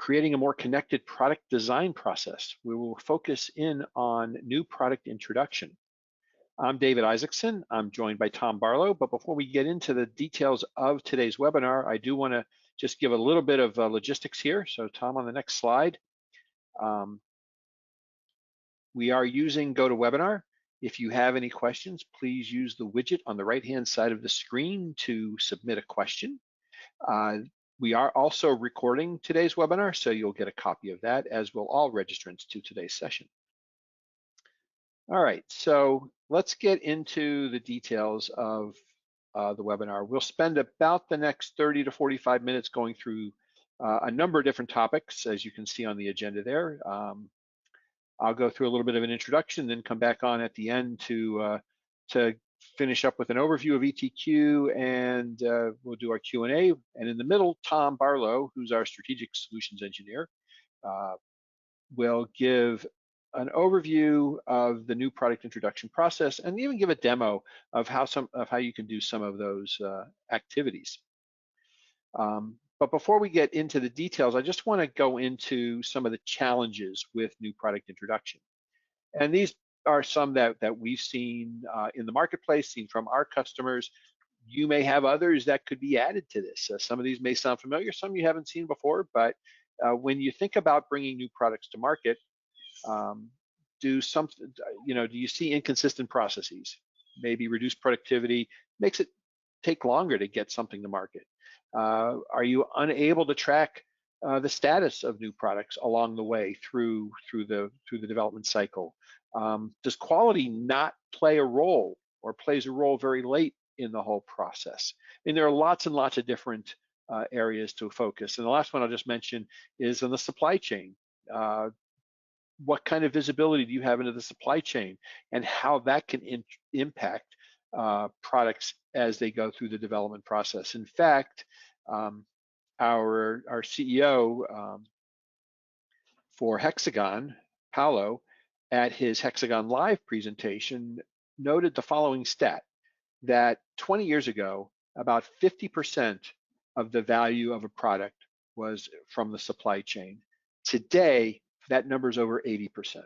creating a more connected product design process. We will focus in on new product introduction. I'm David Isaacson. I'm joined by Tom Barlow, but before we get into the details of today's webinar, I do want to just give a little bit of logistics here. So Tom, on the next slide, we are using GoToWebinar. If you have any questions, please use the widget on the right-hand side of the screen to submit a question. We are also recording today's webinar, so you'll get a copy of that, as will all registrants to today's session. All right, so let's get into the details of the webinar. We'll spend about the next 30 to 45 minutes going through a number of different topics, as you can see on the agenda there. I'll go through a little bit of an introduction, then come back on at the end to finish up with an overview of ETQ, and we'll do our Q&A. And in the middle, Tom Barlow, who's our strategic solutions engineer, will give an overview of the new product introduction process and even give a demo of how you can do some of those activities. But before we get into the details, I just want to go into some of the challenges with new product introduction. And these are some that we've seen in the marketplace, seen from our customers. You may have others that could be added to this. Some of these may sound familiar, some you haven't seen before, but when you think about bringing new products to market, do you see inconsistent processes? Maybe reduced productivity makes it take longer to get something to market. Are you unable to track the status of new products along the way through the development cycle? Does quality not play a role, or plays a role very late in the whole process? And there are lots and lots of different areas to focus. And the last one I'll just mention is on the supply chain. What kind of visibility do you have into the supply chain, and how that can impact products as they go through the development process? In fact, our CEO for Hexagon, Paolo, at his Hexagon Live presentation, noted the following stat, that 20 years ago, about 50% of the value of a product was from the supply chain. Today, that number is over 80%.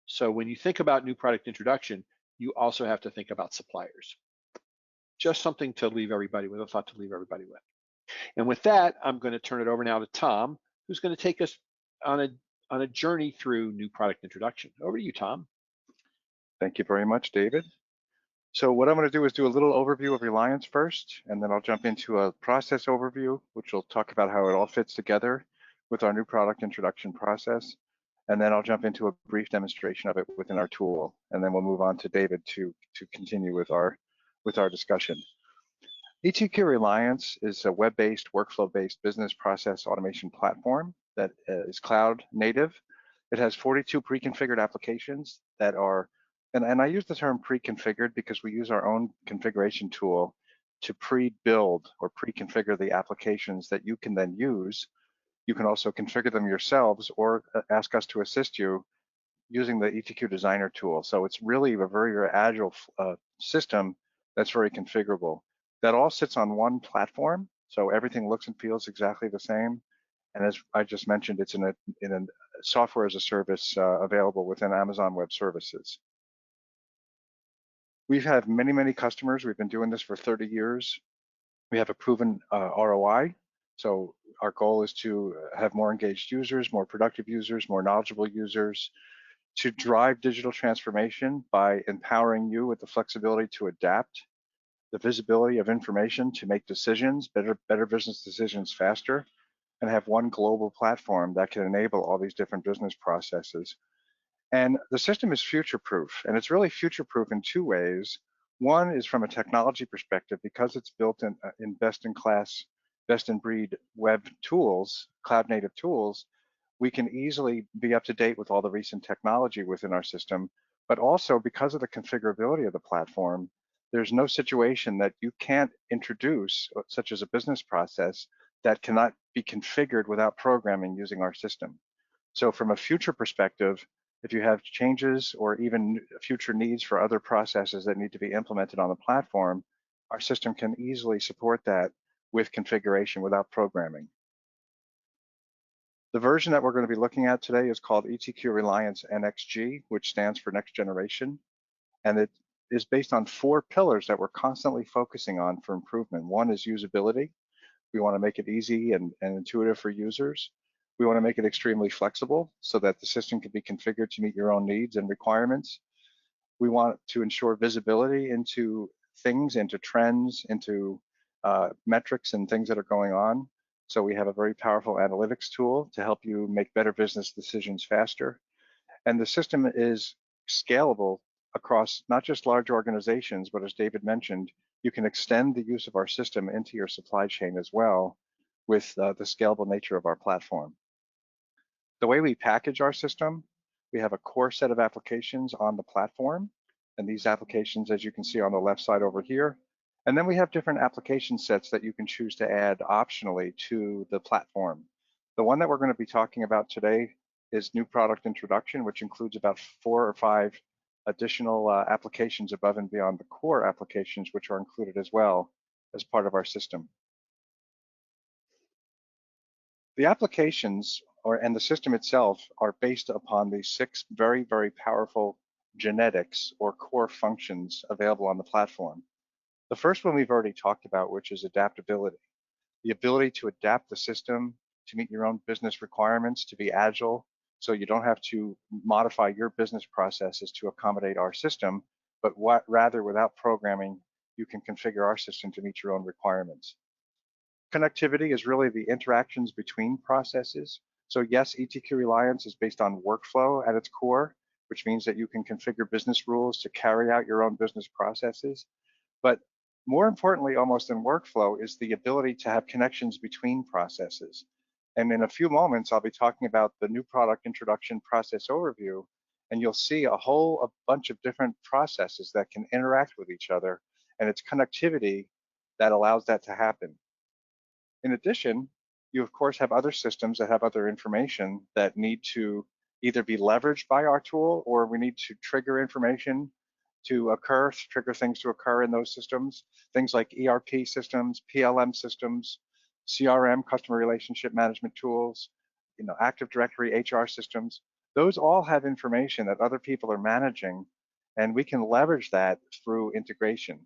So when you think about new product introduction, you also have to think about suppliers. Just something to leave everybody with, a thought to leave everybody with. And with that, I'm going to turn it over now to Tom, who's going to take us on a journey through new product introduction. Over to you, Tom. Thank you very much, David. So what I'm going to do is do a little overview of Reliance first, and then I'll jump into a process overview, which will talk about how it all fits together with our new product introduction process. And then I'll jump into a brief demonstration of it within our tool, and then we'll move on to David to continue with our discussion. ETQ Reliance is a web-based, workflow-based business process automation platform that is cloud native. It has 42 pre-configured applications that are, and I use the term pre-configured because we use our own configuration tool to pre-build or pre-configure the applications that you can then use. You can also configure them yourselves or ask us to assist you using the ETQ Designer tool. So it's really a very, very agile system that's very configurable. That all sits on one platform, so everything looks and feels exactly the same. And as I just mentioned, it's in a software as a service available within Amazon Web Services. We've had many, many customers. We've been doing this for 30 years. We have a proven ROI. So our goal is to have more engaged users, more productive users, more knowledgeable users, to drive digital transformation by empowering you with the flexibility to adapt, the visibility of information to make decisions, better business decisions faster, and have one global platform that can enable all these different business processes. And the system is future-proof, and it's really future-proof in two ways. One is from a technology perspective, because it's built in best-in-class, best-in-breed web tools, cloud-native tools, we can easily be up to date with all the recent technology within our system, but also because of the configurability of the platform, there's no situation that you can't introduce, such as a business process, that cannot be configured without programming using our system. So from a future perspective, if you have changes or even future needs for other processes that need to be implemented on the platform, our system can easily support that with configuration without programming. The version that we're going to be looking at today is called ETQ Reliance NXG, which stands for Next Generation. And it is based on 4 pillars that we're constantly focusing on for improvement. One is usability. We want to make it easy and intuitive for users. We want to make it extremely flexible so that the system can be configured to meet your own needs and requirements. We want to ensure visibility into things, into trends, into metrics and things that are going on. So we have a very powerful analytics tool to help you make better business decisions faster. And the system is scalable across not just large organizations, but as David mentioned, you can extend the use of our system into your supply chain as well with the scalable nature of our platform. The way we package our system, we have a core set of applications on the platform. And these applications, as you can see on the left side over here, and then we have different application sets that you can choose to add optionally to the platform. The one that we're going to be talking about today is new product introduction, which includes about 4 or 5 additional applications above and beyond the core applications, which are included as well as part of our system. The applications and the system itself are based upon the 6 very, very powerful genetics or core functions available on the platform. The first one we've already talked about, which is adaptability, the ability to adapt the system to meet your own business requirements, to be agile, so you don't have to modify your business processes to accommodate our system, but rather without programming, you can configure our system to meet your own requirements. Connectivity is really the interactions between processes. So yes, ETQ Reliance is based on workflow at its core, which means that you can configure business rules to carry out your own business processes. But more importantly, almost in workflow, is the ability to have connections between processes. And in a few moments, I'll be talking about the new product introduction process overview, and you'll see a bunch of different processes that can interact with each other, and it's connectivity that allows that to happen. In addition, you of course have other systems that have other information that need to either be leveraged by our tool, or we need to trigger information to occur, trigger things to occur in those systems. Things like ERP systems, PLM systems, CRM, customer relationship management tools, Active Directory HR systems. Those all have information that other people are managing, and we can leverage that through integration.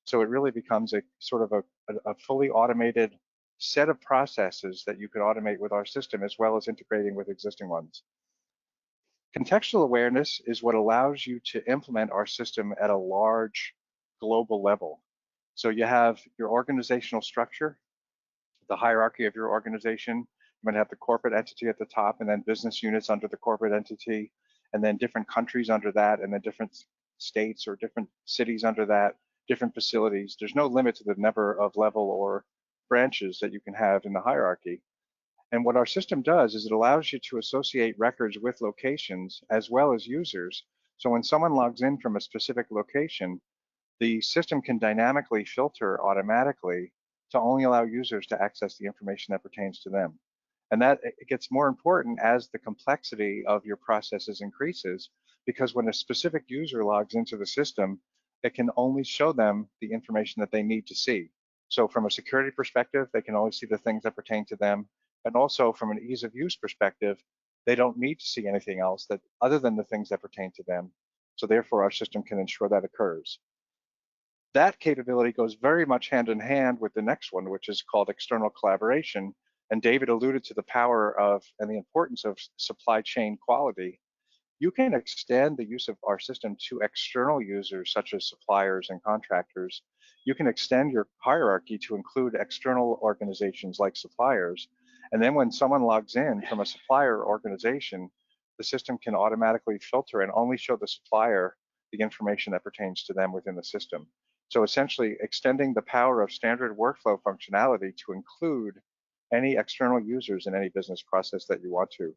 So it really becomes a sort of a fully automated set of processes that you could automate with our system, as well as integrating with existing ones. Contextual awareness is what allows you to implement our system at a large global level. So you have your organizational structure, the hierarchy of your organization. You're going to have the corporate entity at the top, and then business units under the corporate entity, and then different countries under that, and then different states or different cities under that, different facilities. There's no limit to the number of level or branches that you can have in the hierarchy. And what our system does is it allows you to associate records with locations as well as users. So when someone logs in from a specific location, the system can dynamically filter automatically to only allow users to access the information that pertains to them. And that gets more important as the complexity of your processes increases, because when a specific user logs into the system, it can only show them the information that they need to see. So from a security perspective, they can only see the things that pertain to them. And also from an ease of use perspective, they don't need to see anything else that other than the things that pertain to them. So therefore, our system can ensure that occurs. That capability goes very much hand in hand with the next one, which is called external collaboration. And David alluded to the power of and the importance of supply chain quality. You can extend the use of our system to external users, such as suppliers and contractors. You can extend your hierarchy to include external organizations like suppliers. And then when someone logs in from a supplier organization, the system can automatically filter and only show the supplier the information that pertains to them within the system. So essentially extending the power of standard workflow functionality to include any external users in any business process that you want to.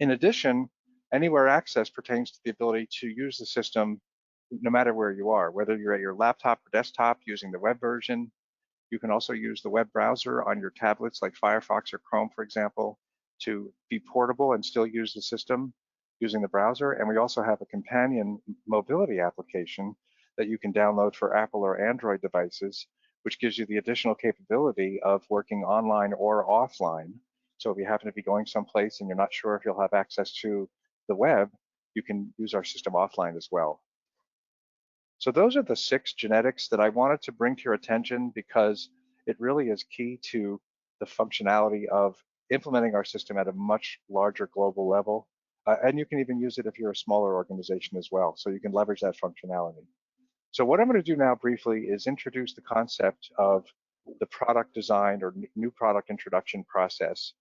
In addition, anywhere access pertains to the ability to use the system no matter where you are, whether you're at your laptop or desktop using the web version. You can also use the web browser on your tablets like Firefox or Chrome, for example, to be portable and still use the system using the browser. And we also have a companion mobility application that you can download for Apple or Android devices, which gives you the additional capability of working online or offline. So if you happen to be going someplace and you're not sure if you'll have access to the web, you can use our system offline as well. So those are the 6 genetics that I wanted to bring to your attention because it really is key to the functionality of implementing our system at a much larger global level. And you can even use it if you're a smaller organization as well. So you can leverage that functionality. So what I'm going to do now briefly is introduce the concept of the product design or new product introduction process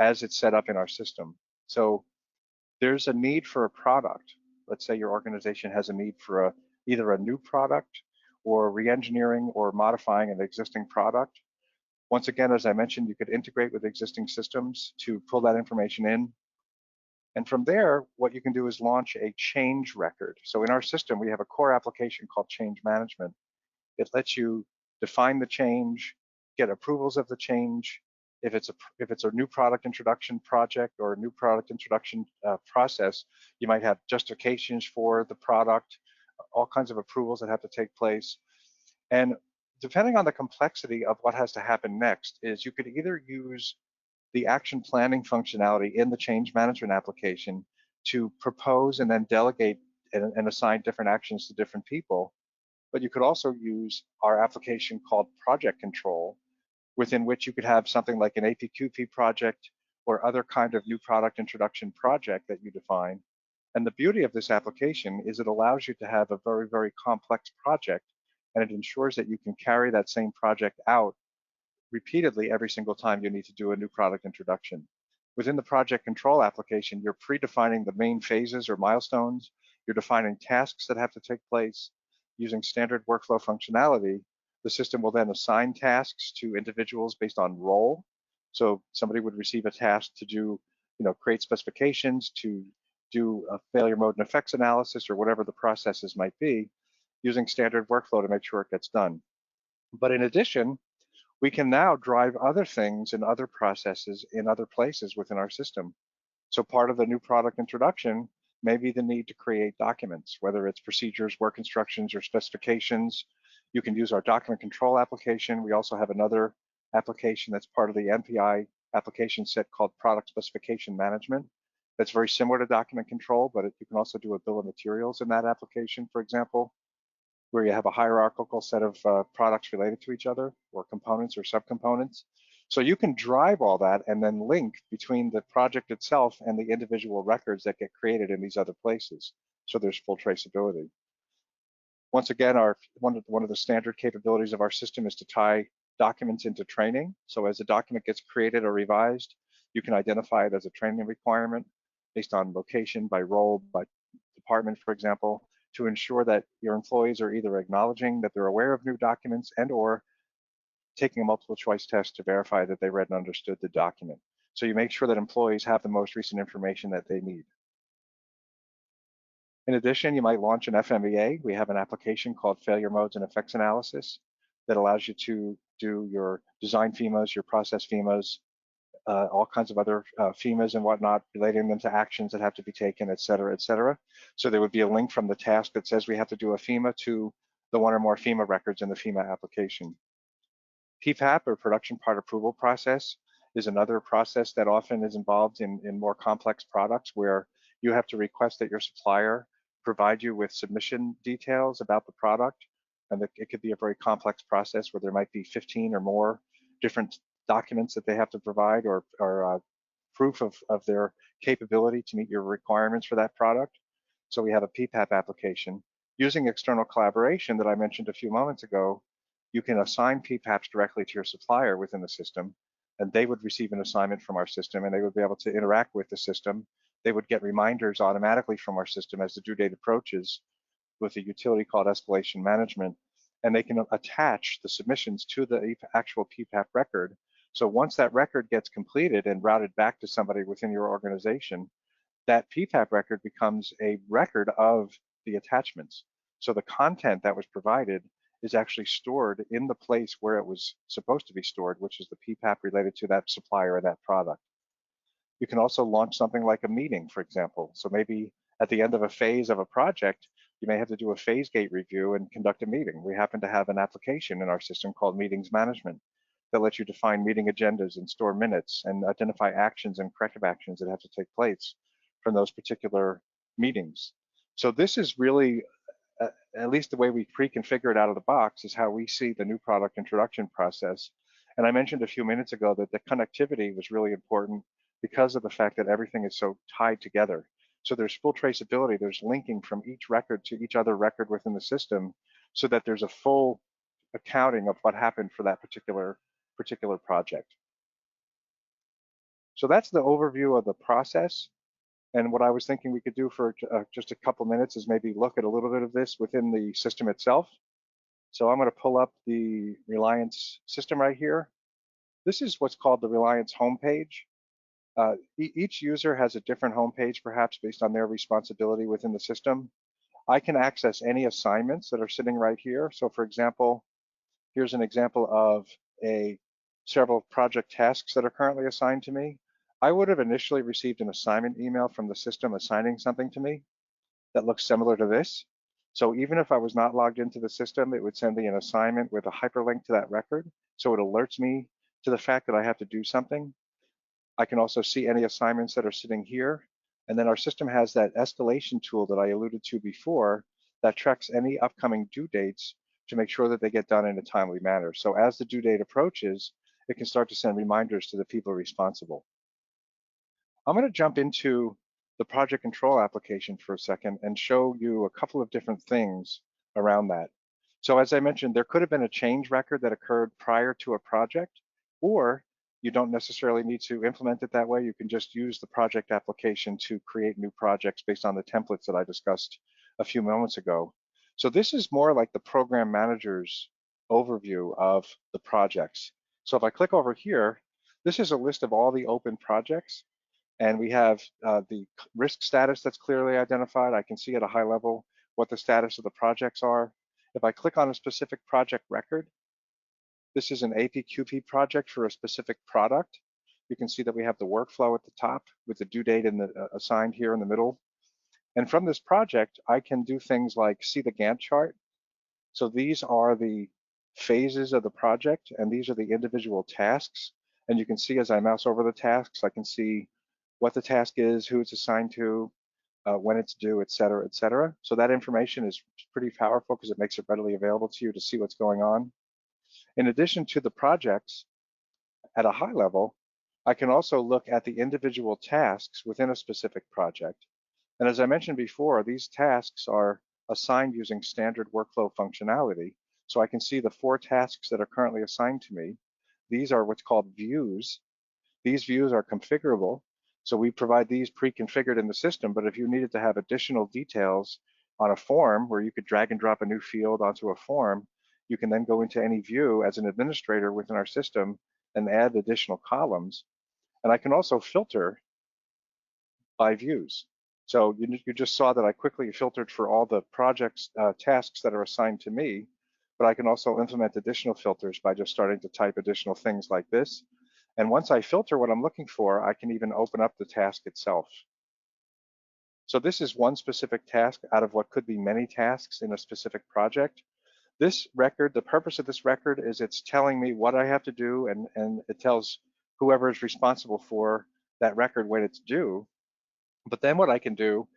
as it's set up in our system. So there's a need for a product. Let's say your organization has a need for either a new product or re-engineering or modifying an existing product. Once again, as I mentioned, you could integrate with existing systems to pull that information in. And from there, what you can do is launch a change record. So in our system, we have a core application called Change Management. It lets you define the change, get approvals of the change. If it's a new product introduction project or a new product introduction process, you might have justifications for the product, all kinds of approvals that have to take place. And depending on the complexity of what has to happen next is you could either use the action planning functionality in the change management application to propose and then delegate and assign different actions to different people. But you could also use our application called Project Control, within which you could have something like an APQP project or other kind of new product introduction project that you define. And the beauty of this application is it allows you to have a very, very complex project, and it ensures that you can carry that same project out repeatedly every single time you need to do a new product introduction. Within the project control application, you're predefining the main phases or milestones. You're defining tasks that have to take place. Using standard workflow functionality, the system will then assign tasks to individuals based on role. So somebody would receive a task to do, create specifications, to do a failure mode and effects analysis, or whatever the processes might be, using standard workflow to make sure it gets done. But in addition, we can now drive other things and other processes in other places within our system. So part of the new product introduction may be the need to create documents, whether it's procedures, work instructions, or specifications. You can use our document control application. We also have another application that's part of the NPI application set called Product Specification Management. That's very similar to document control, but you can also do a bill of materials in that application, for example, where you have a hierarchical set of products related to each other, or components or subcomponents. So you can drive all that and then link between the project itself and the individual records that get created in these other places. So there's full traceability. Once again, one of the standard capabilities of our system is to tie documents into training. So as a document gets created or revised, you can identify it as a training requirement based on location, by role, by department, for example, to ensure that your employees are either acknowledging that they're aware of new documents and or taking a multiple choice test to verify that they read and understood the document. So you make sure that employees have the most recent information that they need. In addition, you might launch an FMEA. We have an application called Failure Modes and Effects Analysis that allows you to do your design FEMAs, your process FEMAs, all kinds of other FEMAs and whatnot, relating them to actions that have to be taken, et cetera, et cetera. So there would be a link from the task that says we have to do a FEMA to the one or more FEMA records in the FEMA application. PPAP, or Production Part Approval Process, is another process that often is involved in more complex products where you have to request that your supplier provide you with submission details about the product. And it could be a very complex process where there might be 15 or more different documents that they have to provide, or proof of their capability to meet your requirements for that product. So we have a PPAP application. Using external collaboration that I mentioned a few moments ago, you can assign PPAPs directly to your supplier within the system, and they would receive an assignment from our system, and they would be able to interact with the system. They would get reminders automatically from our system as the due date approaches with a utility called Escalation Management, and they can attach the submissions to the actual PPAP record. So once that record gets completed and routed back to somebody within your organization, that PPAP record becomes a record of the attachments. So the content that was provided is actually stored in the place where it was supposed to be stored, which is the PPAP related to that supplier or that product. You can also launch something like a meeting, for example. So maybe at the end of a phase of a project, you may have to do a phase gate review and conduct a meeting. We happen to have an application in our system called Meetings Management. that lets you define meeting agendas and store minutes and identify actions and corrective actions that have to take place from those particular meetings. So this is really, at least the way we pre-configure it out of the box, is how we see the new product introduction process. And I mentioned a few minutes ago that the connectivity was really important because of the fact that everything is so tied together. So there's full traceability, there's linking from each record to each other record within the system, so that there's a full accounting of what happened for that particular project. So that's the overview of the process. And what I was thinking we could do for just a couple minutes is maybe look at a little bit of this within the system itself. So I'm going to pull up the Reliance system right here. This is what's called the Reliance homepage. Each user has a different homepage, perhaps based on their responsibility within the system. I can access any assignments that are sitting right here. So for example, here's an example of several project tasks that are currently assigned to me. I would have initially received an assignment email from the system assigning something to me that looks similar to this. So even if I was not logged into the system, it would send me an assignment with a hyperlink to that record. So it alerts me to the fact that I have to do something. I can also see any assignments that are sitting here. And then our system has that escalation tool that I alluded to before that tracks any upcoming due dates to make sure that they get done in a timely manner. So as the due date approaches, it can start to send reminders to the people responsible. I'm going to jump into the project control application for a second and show you a couple of different things around that. So as I mentioned, there could have been a change record that occurred prior to a project, or you don't necessarily need to implement it that way. You can just use the project application to create new projects based on the templates that I discussed a few moments ago. So this is more like the program manager's overview of the projects. So if I click over here, this is a list of all the open projects. And we have the risk status that's clearly identified. I can see at a high level what the status of the projects are. If I click on a specific project record, this is an APQP project for a specific product. You can see that we have the workflow at the top with the due date assigned here in the middle. And from this project, I can do things like see the Gantt chart. So these are the phases of the project, and these are the individual tasks. And you can see as I mouse over the tasks, I can see what the task is, who it's assigned to, when it's due, et cetera, et cetera. So that information is pretty powerful because it makes it readily available to you to see what's going on. In addition to the projects, at a high level, I can also look at the individual tasks within a specific project. And as I mentioned before, these tasks are assigned using standard workflow functionality. So I can see the 4 tasks that are currently assigned to me. These are what's called views. These views are configurable. So we provide these pre-configured in the system, but if you needed to have additional details on a form where you could drag and drop a new field onto a form, you can then go into any view as an administrator within our system and add additional columns. And I can also filter by views. So you just saw that I quickly filtered for all the projects, tasks that are assigned to me, but I can also implement additional filters by just starting to type additional things like this. And once I filter what I'm looking for, I can even open up the task itself. So this is one specific task out of what could be many tasks in a specific project. This record, the purpose of this record is it's telling me what I have to do, and it tells whoever is responsible for that record when it's due. But then what I can do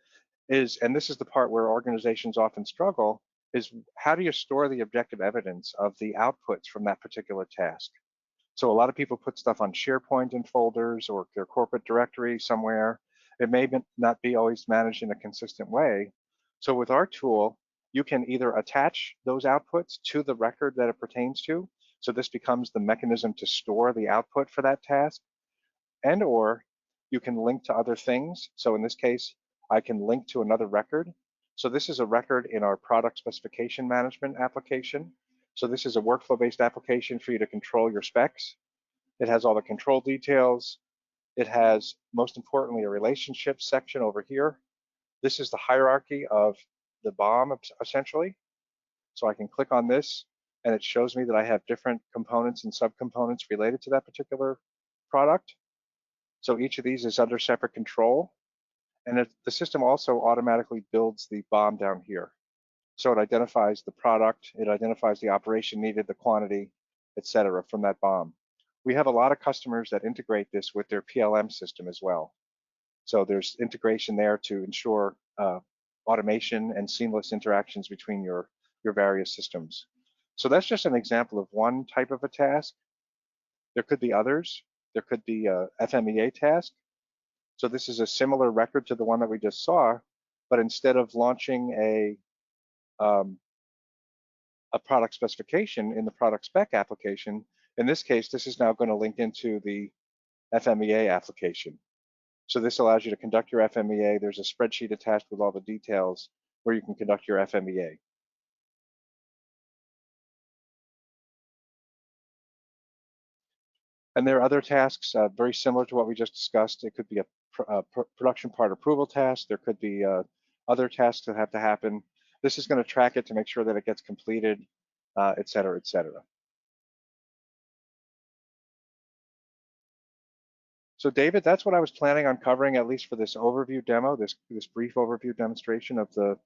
is, and this is the part where organizations often struggle, is how do you store the objective evidence of the outputs from that particular task? So a lot of people put stuff on SharePoint in folders or their corporate directory somewhere. It may not be always managed in a consistent way. So with our tool, you can either attach those outputs to the record that it pertains to. So this becomes the mechanism to store the output for that task, and or you can link to other things. So in this case, I can link to another record. So this is a record in our product specification management application. So this is a workflow-based application for you to control your specs. It has all the control details. It has, most importantly, a relationship section over here. This is the hierarchy of the BOM, essentially. So I can click on this, and it shows me that I have different components and subcomponents related to that particular product. So each of these is under separate control. And the system also automatically builds the BOM down here. So it identifies the product, it identifies the operation needed, the quantity, et cetera, from that BOM. We have a lot of customers that integrate this with their PLM system as well. So there's integration there to ensure automation and seamless interactions between your various systems. So that's just an example of one type of a task. There could be others. There could be a FMEA task. So this is a similar record to the one that we just saw, but instead of launching a product specification in the product spec application, in this case, this is now going to link into the FMEA application. So this allows you to conduct your FMEA. There's a spreadsheet attached with all the details where you can conduct your FMEA. And there are other tasks very similar to what we just discussed. It could be a production part approval task. There could be other tasks that have to happen. This is going to track it to make sure that it gets completed, et cetera, et cetera. So David, that's what I was planning on covering, at least for this overview demo, this brief overview demonstration of the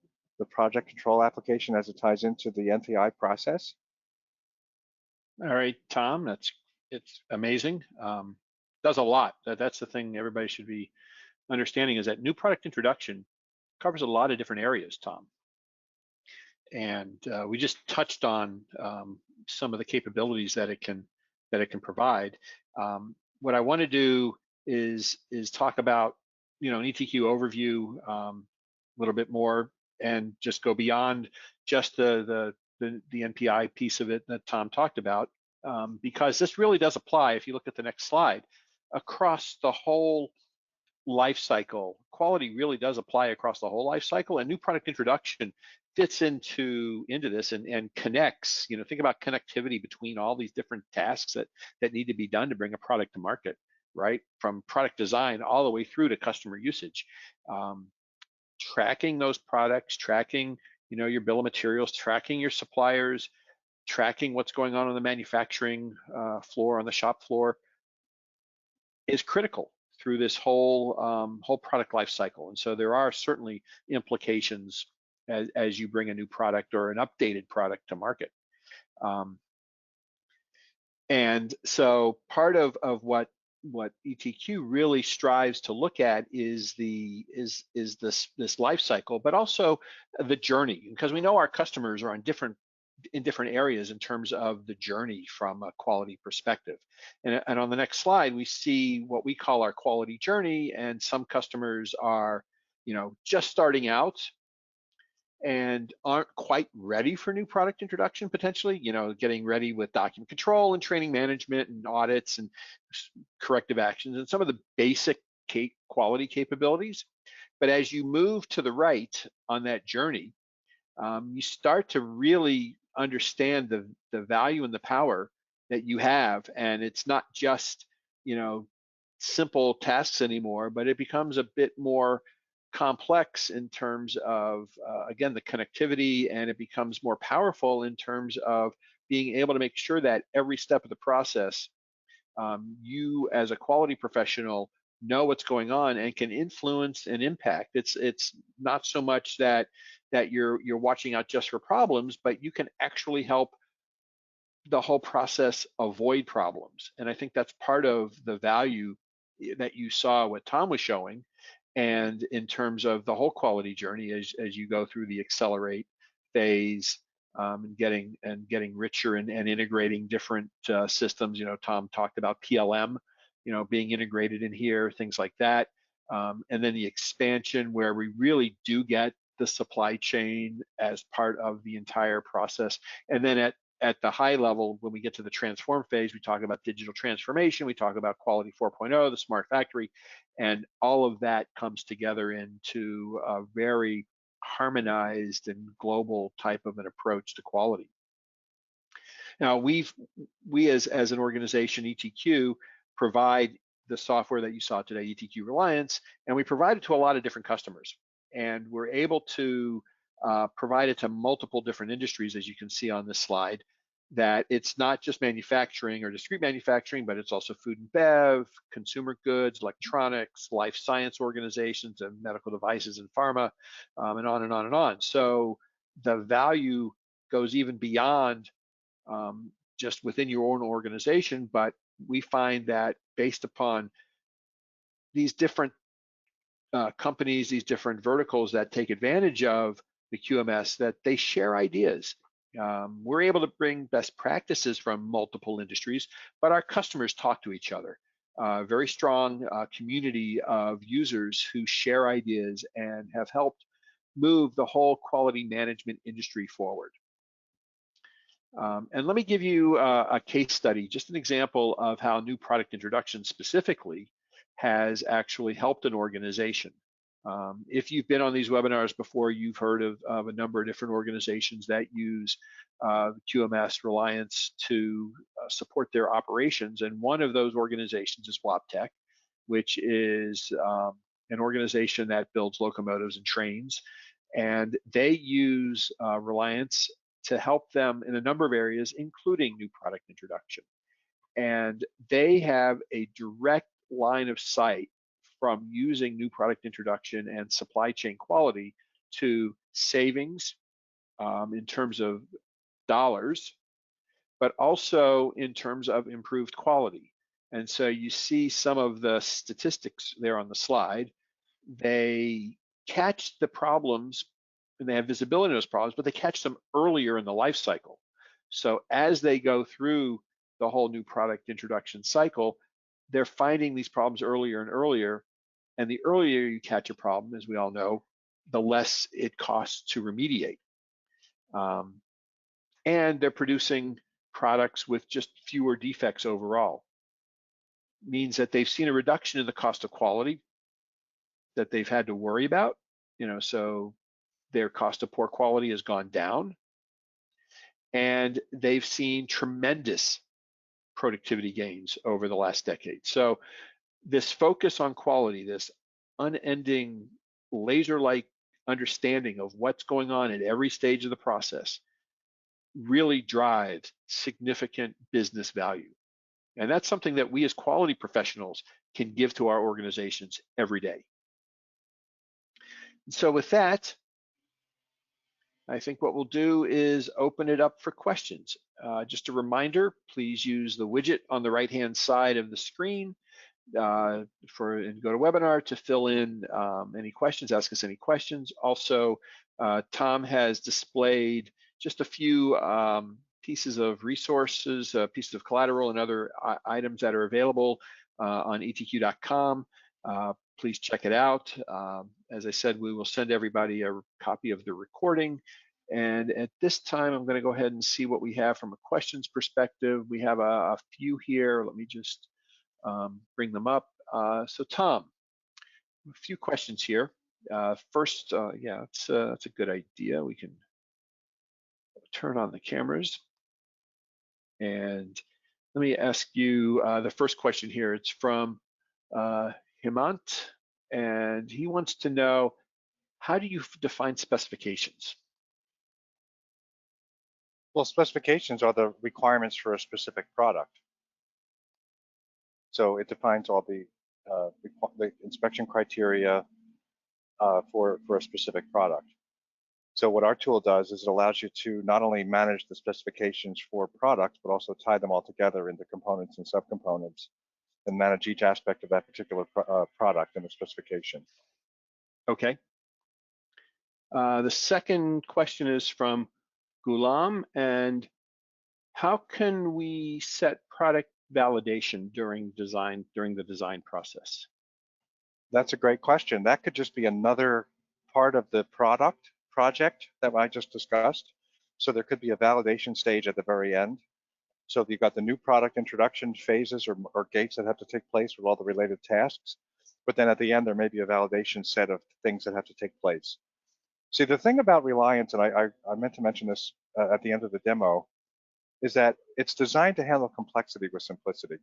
project control application as it ties into the NPI process. All right, Tom, it's amazing. Does a lot. That's the thing everybody should be understanding, is that new product introduction covers a lot of different areas, Tom. And we just touched on some of the capabilities that it can provide. What I want to do is talk about, an ETQ overview a little bit more, and just go beyond just the NPI piece of it that Tom talked about, because this really does apply, if you look at the next slide, across the whole life cycle. Quality really does apply across the whole life cycle, and new product introduction fits into this and connects. Think about connectivity between all these different tasks that need to be done to bring a product to market, right? From product design all the way through to customer usage. Tracking those products, tracking your bill of materials, tracking your suppliers, tracking what's going on the manufacturing floor, on the shop floor, is critical through this whole product life cycle. And so there are certainly implications as you bring a new product or an updated product to market. And so part of what ETQ really strives to look at is this life cycle, but also the journey, because we know our customers are in different areas in terms of the journey from a quality perspective. And on the next slide, we see what we call our quality journey, and some customers are, just starting out and aren't quite ready for new product introduction, potentially, getting ready with document control and training management and audits and corrective actions and some of the basic quality capabilities. But as you move to the right on that journey, you start to really understand the value and the power that you have. And it's not just, simple tasks anymore, but it becomes a bit more complex in terms of, again, the connectivity, and it becomes more powerful in terms of being able to make sure that every step of the process, you as a quality professional know what's going on and can influence and impact. It's not so much that you're watching out just for problems, but you can actually help the whole process avoid problems. And I think that's part of the value that you saw what Tom was showing. And in terms of the whole quality journey, as you go through the accelerate phase, and getting richer and integrating different systems. Tom talked about PLM, being integrated in here, things like that. And then the expansion, where we really do get the supply chain as part of the entire process. And then at the high level, when we get to the transform phase, we talk about digital transformation, we talk about quality 4.0, the smart factory, and all of that comes together into a very harmonized and global type of an approach to quality. Now, we as an organization, ETQ, provide the software that you saw today, ETQ Reliance, and we provide it to a lot of different customers. And we're able to provide it to multiple different industries, as you can see on this slide, that it's not just manufacturing or discrete manufacturing, but it's also food and bev, consumer goods, electronics, life science organizations, and medical devices and pharma, and on and on and on. So the value goes even beyond just within your own organization, but we find that based upon these different companies, these different verticals that take advantage of the QMS, that they share ideas. We're able to bring best practices from multiple industries, but our customers talk to each other. Very strong community of users who share ideas and have helped move the whole quality management industry forward. And let me give you a case study, just an example of how new product introduction specifically has actually helped an organization. If you've been on these webinars before, you've heard of a number of different organizations that use QMS Reliance to support their operations. And one of those organizations is Wabtec, which is an organization that builds locomotives and trains. And they use Reliance to help them in a number of areas, including new product introduction. And they have a direct line of sight from using new product introduction and supply chain quality to savings in terms of dollars, but also in terms of improved quality. And so you see some of the statistics there on the slide. They catch the problems and they have visibility in those problems, but they catch them earlier in the life cycle. So as they go through the whole new product introduction cycle, they're finding these problems earlier and earlier. And the earlier you catch a problem, as we all know, the less it costs to remediate. And they're producing products with just fewer defects overall. Means that they've seen a reduction in the cost of quality that they've had to worry about, so their cost of poor quality has gone down, and they've seen tremendous productivity gains over the last decade. So this focus on quality, this unending laser-like understanding of what's going on at every stage of the process really drives significant business value. And that's something that we as quality professionals can give to our organizations every day. So with that, I think what we'll do is open it up for questions. Just a reminder, please use the widget on the right-hand side of the screen and go to webinar to fill in any questions, ask us any questions. Also, Tom has displayed just a few pieces of resources, pieces of collateral and other items that are available on etq.com. Please check it out. As I said, we will send everybody a copy of the recording. And at this time, I'm going to go ahead and see what we have from a questions perspective. We have a few here. Let me just bring them up. So Tom, a few questions here. First, yeah, that's a good idea. We can turn on the cameras. And let me ask you the first question here. It's from Hemant, and he wants to know, how do you define specifications? Well, specifications are the requirements for a specific product. So it defines all the inspection criteria for a specific product. So what our tool does is it allows you to not only manage the specifications for products, but also tie them all together into components and subcomponents and manage each aspect of that particular product in the specification. Okay. The second question is from Gulam, and how can we set product validation during the design process? That's a great question. That could just be another part of the project that I just discussed. So there could be a validation stage at the very end. So you've got the new product introduction phases or gates that have to take place with all the related tasks. But then at the end, there may be a validation set of things that have to take place. See, the thing about Reliance, and I meant to mention this at the end of the demo, is that it's designed to handle complexity with simplicity.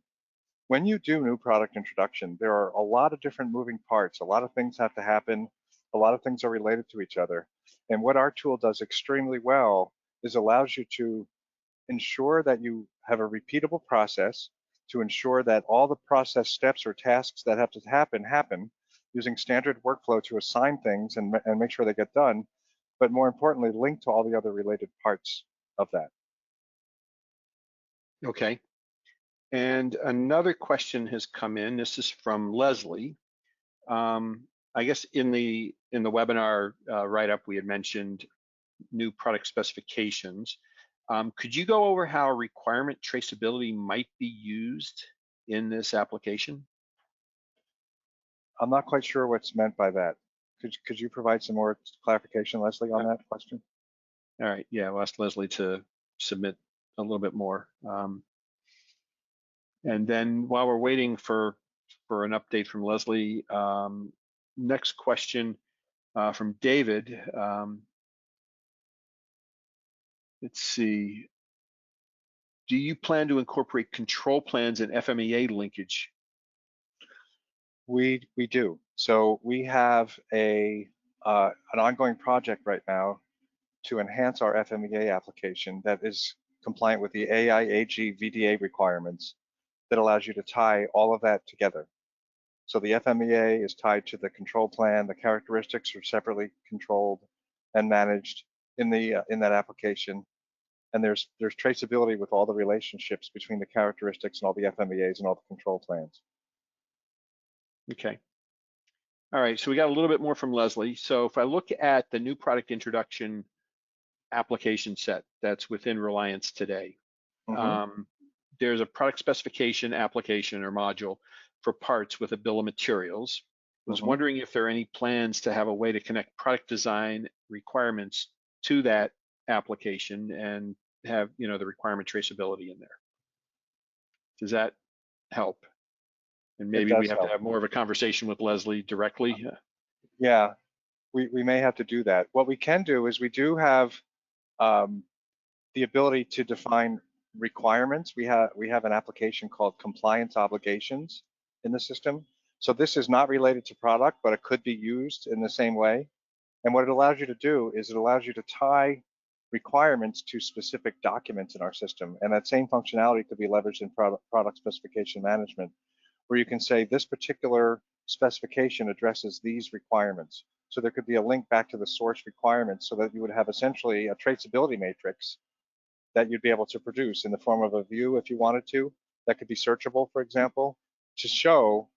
When you do new product introduction, there are a lot of different moving parts. A lot of things have to happen. A lot of things are related to each other. And what our tool does extremely well is allows you to ensure that you have a repeatable process, to ensure that all the process steps or tasks that have to happen using standard workflow to assign things and make sure they get done, but more importantly, link to all the other related parts of that. Okay. And another question has come in. This is from Leslie. I guess in the webinar write-up, we had mentioned new product specifications. Could you go over how requirement traceability might be used in this application? I'm not quite sure what's meant by that. Could you provide some more clarification, Leslie, on that question? All right, yeah, we'll ask Leslie to submit a little bit more. And then while we're waiting for an update from Leslie, next question from David. Let's see. Do you plan to incorporate control plans and FMEA linkage? We do. So we have an ongoing project right now to enhance our FMEA application that is compliant with the AIAG VDA requirements that allows you to tie all of that together. So the FMEA is tied to the control plan. The characteristics are separately controlled and managed in that application. And there's traceability with all the relationships between the characteristics and all the FMEAs and all the control plans. Okay. All right, so we got a little bit more from Leslie. So if I look at the new product introduction application set that's within Reliance today, there's a product specification application or module for parts with a bill of materials. I was wondering if there are any plans to have a way to connect product design requirements to that application and have, you know, the requirement traceability in there. Does that help? And maybe we have to have more of a conversation with Leslie directly. Yeah, we may have to do that. What we can do is we do have the ability to define requirements. We have an application called compliance obligations in the system. So this is not related to product, but it could be used in the same way. And what it allows you to do is it allows you to tie requirements to specific documents in our system. And that same functionality could be leveraged in product specification management, where you can say this particular specification addresses these requirements. So there could be a link back to the source requirements so that you would have essentially a traceability matrix that you'd be able to produce in the form of a view if you wanted to, that could be searchable, for example, to show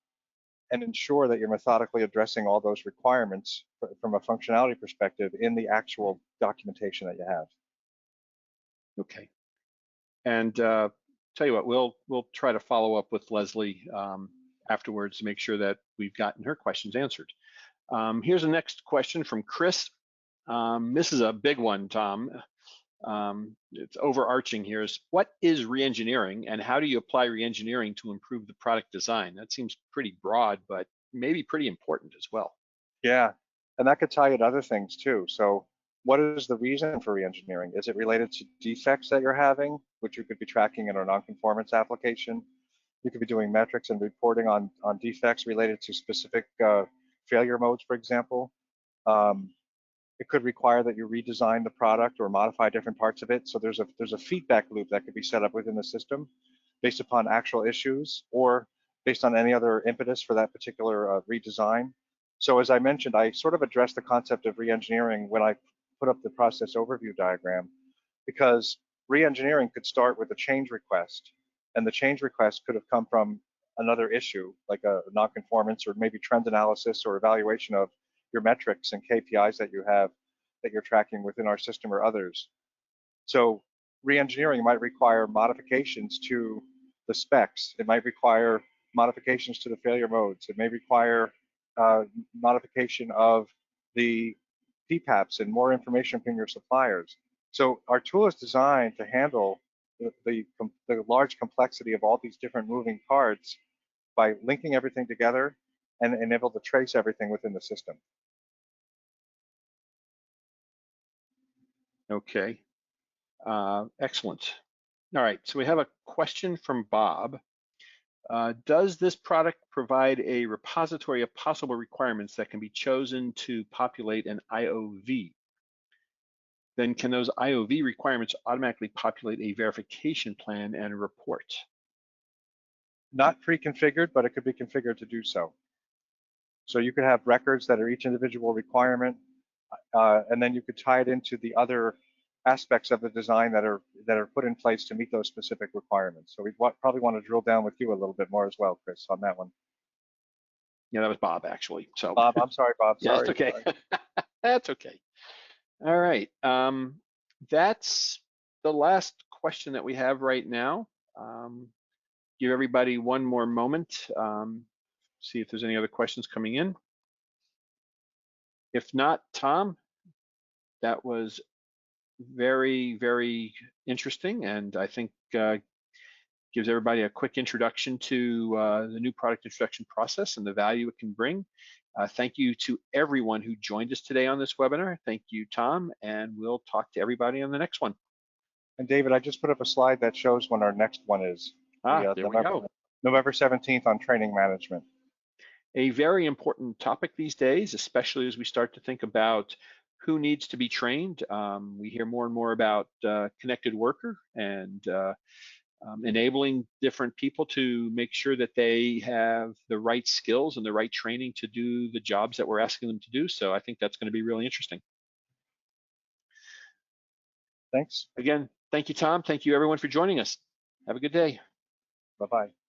and ensure that you're methodically addressing all those requirements from a functionality perspective in the actual documentation that you have. Okay. And tell you what, we'll try to follow up with Leslie afterwards to make sure that we've gotten her questions answered. Here's the next question from Chris. This is a big one, Tom. It's overarching here. Is what is reengineering and how do you apply reengineering to improve the product design? That seems pretty broad, but maybe pretty important as well. Yeah, and that could tie into other things too. So what is the reason for reengineering? Is it related to defects that you're having, which you could be tracking in a nonconformance application? You could be doing metrics and reporting on defects related to specific failure modes, for example. It could require that you redesign the product or modify different parts of it. So there's a feedback loop that could be set up within the system based upon actual issues or based on any other impetus for that particular redesign. So as I mentioned, I sort of addressed the concept of reengineering when I put up the process overview diagram, because reengineering could start with a change request, and the change request could have come from another issue like a nonconformance or maybe trend analysis or evaluation of your metrics and KPIs that you have that you're tracking within our system or others. So reengineering might require modifications to the specs. It might require modifications to the failure modes. It may require modification of the PPAPs and more information from your suppliers. So our tool is designed to handle the large complexity of all these different moving parts by linking everything together and enable to trace everything within the system. Okay, excellent. All right, so we have a question from Bob. Does this product provide a repository of possible requirements that can be chosen to populate an IOV? Then can those IOV requirements automatically populate a verification plan and a report? Not pre-configured, but it could be configured to do so. So you could have records that are each individual requirement, and then you could tie it into the other aspects of the design that are put in place to meet those specific requirements. So we probably want to drill down with you a little bit more as well, Chris, on that one. Yeah, that was Bob actually. So Bob, I'm sorry, Bob. yeah, Sorry. that's okay. That's okay. All right. That's the last question that we have right now. Give everybody one more moment. See if there's any other questions coming in. If not, Tom, that was very, very interesting, and I think gives everybody a quick introduction to the new product introduction process and the value it can bring. Thank you to everyone who joined us today on this webinar. Thank you, Tom, and we'll talk to everybody on the next one. And David, I just put up a slide that shows when our next one is. There we go. November 17th on training management. A very important topic these days, especially as we start to think about who needs to be trained. We hear more and more about connected worker and enabling different people to make sure that they have the right skills and the right training to do the jobs that we're asking them to do. So I think that's going to be really interesting. Thanks. Again, thank you, Tom. Thank you, everyone, for joining us. Have a good day. Bye-bye.